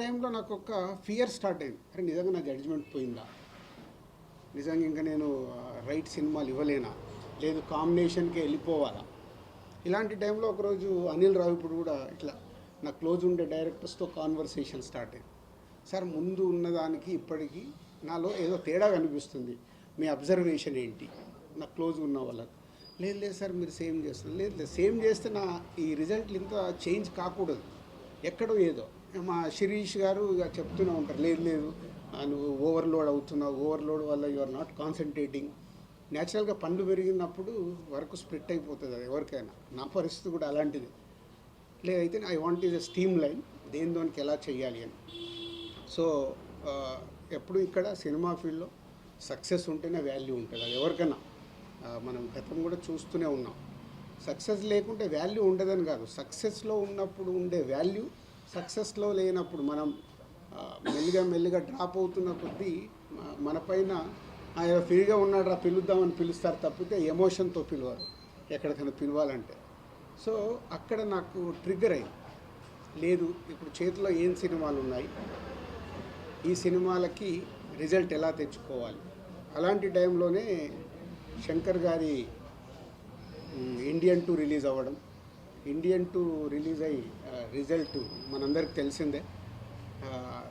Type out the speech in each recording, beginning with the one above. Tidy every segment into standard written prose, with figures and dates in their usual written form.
టైంలో నాకు ఒక ఫియర్ స్టార్ట్ అయింది. అరే నిజంగా నా జడ్జిమెంట్ పోయిందా, నిజంగా ఇంకా నేను రైట్ సినిమాలు ఇవ్వలేనా, లేదు కాంబినేషన్కి వెళ్ళిపోవాలా. ఇలాంటి టైంలో ఒకరోజు అనిల్ రావిపూడి కూడా ఇట్లా నా క్లోజ్ ఉండే డైరెక్టర్స్తో కాన్వర్సేషన్ స్టార్ట్ అయింది. సార్ ముందు ఉన్నదానికి ఇప్పటికీ నాలో ఏదో తేడా కనిపిస్తుంది, మీ అబ్జర్వేషన్ ఏంటి నా క్లోజ్ ఉన్న వాళ్ళకి. లేదు లేదు సార్ మీరు సేమ్ చేస్తారు, లేదు లేదు సేమ్ చేస్తే నా ఈ రిజల్ట్లు ఇంత చేంజ్ కాకూడదు, ఎక్కడో ఏదో. మా శిరీష్ గారు ఇక చెప్తూనే ఉంటారు, లేదు లేదు నువ్వు ఓవర్లోడ్ అవుతున్నావు, ఓవర్లోడ్ వల్ల యు ఆర్ నాట్ కాన్సన్ట్రేటింగ్. న్యాచురల్గా పనులు పెరిగినప్పుడు వర్క్ స్ప్లిట్ అయిపోతుంది అది ఎవరికైనా. నా పరిస్థితి కూడా అలాంటిది. లేదైతే I want is a steam line, దేనికి ఎలా చేయాలి అని. సో ఎప్పుడు ఇక్కడ సినిమా ఫీల్డ్లో సక్సెస్ ఉంటేనే వాల్యూ ఉంటుంది, అది ఎవరికైనా. మనం గతం కూడా చూస్తూనే ఉన్నాం, సక్సెస్ లేకుంటే వాల్యూ ఉండదని కాదు, సక్సెస్లో ఉన్నప్పుడు ఉండే వాల్యూ సక్సెస్లో లేనప్పుడు మనం మెల్లిగా డ్రాప్ అవుతున్న కొద్దీ మన పైన ఫ్రీగా ఉన్నాడు పిలుద్దామని పిలుస్తారు తప్పితే ఎమోషన్తో పిలవరు ఎక్కడికైనా పిలవాలంటే. సో అక్కడ నాకు ట్రిగ్గర్ అయింది, లేదు ఇప్పుడు చేతిలో ఏం సినిమాలు ఉన్నాయి, ఈ సినిమాలకి రిజల్ట్ ఎలా తెచ్చుకోవాలి. అలాంటి టైంలోనే శంకర్ గారి ఇండియన్ 2 రిలీజ్ అవ్వడం, ఇండియన్ 2 రిలీజ్ అయ్యి రిజల్ట్ మనందరికి తెలిసిందే.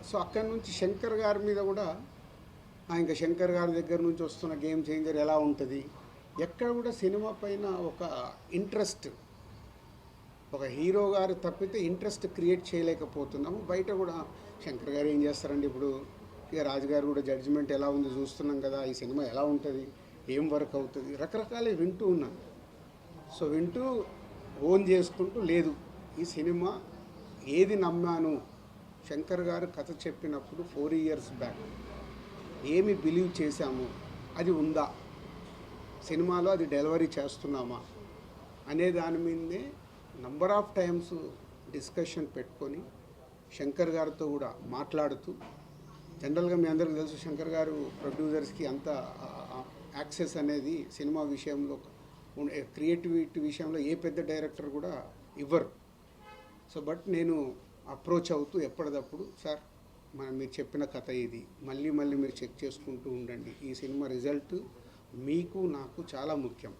సో అక్కడి నుంచి శంకర్ గారి మీద కూడా ఇంకా శంకర్ గారి దగ్గర నుంచి వస్తున్న గేమ్ చేంజర్ ఎలా ఉంటుంది, ఎక్కడ కూడా సినిమా పైన ఒక ఇంట్రెస్ట్, ఒక హీరో గారు తప్పితే ఇంట్రెస్ట్ క్రియేట్ చేయలేకపోతున్నాము. బయట కూడా శంకర్ గారు ఏం చేస్తారండి, ఇప్పుడు ఇక రాజుగారు కూడా జడ్జిమెంట్ ఎలా ఉంది చూస్తున్నాం కదా, ఈ సినిమా ఎలా ఉంటుంది, ఏం వర్క్ అవుతుంది, రకరకాలు వింటూ ఉన్నాను. సో వింటూ ఓన్ చేసుకుంటూ, లేదు ఈ సినిమా ఏది నమ్మాను, శంకర్ గారు కథ చెప్పినప్పుడు 4 years బ్యాక్ ఏమి బిలీవ్ చేశాము అది ఉందా, సినిమాలో అది డెలివరీ చేస్తున్నామా అనే దాని మీదే నంబర్ ఆఫ్ టైమ్స్ డిస్కషన్ పెట్టుకొని శంకర్ గారితో కూడా మాట్లాడుతూ. జనరల్గా మీ అందరికీ తెలుసు శంకర్ గారు ప్రొడ్యూసర్స్కి అంత యాక్సెస్ అనేది సినిమా విషయంలో, క్రియేటివిటీ విషయంలో ఏ పెద్ద డైరెక్టర్ కూడా ఇవ్వరు. సో బట్ నేను అప్రోచ్ అవుతూ ఎప్పటికప్పుడు, సార్ మీరు చెప్పిన కథ ఇది, మళ్ళీ మీరు చెక్ చేసుకుంటూ ఉండండి, ఈ సినిమా రిజల్ట్ మీకు నాకు చాలా ముఖ్యం,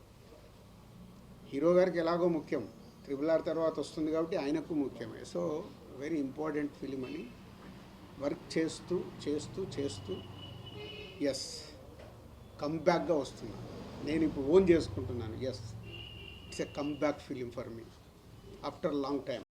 హీరో గారికి ఎలాగో ముఖ్యం, RRR తర్వాత వస్తుంది కాబట్టి ఆయనకు ముఖ్యమే. సో వెరీ ఇంపార్టెంట్ ఫిలిం అని వర్క్ చేస్తూ ఎస్ కమ్బ్యాక్గా వస్తున్నాను. నేను ఇప్పుడు ఓన్ చేసుకుంటున్నాను, yes it's a comeback film for me after long time.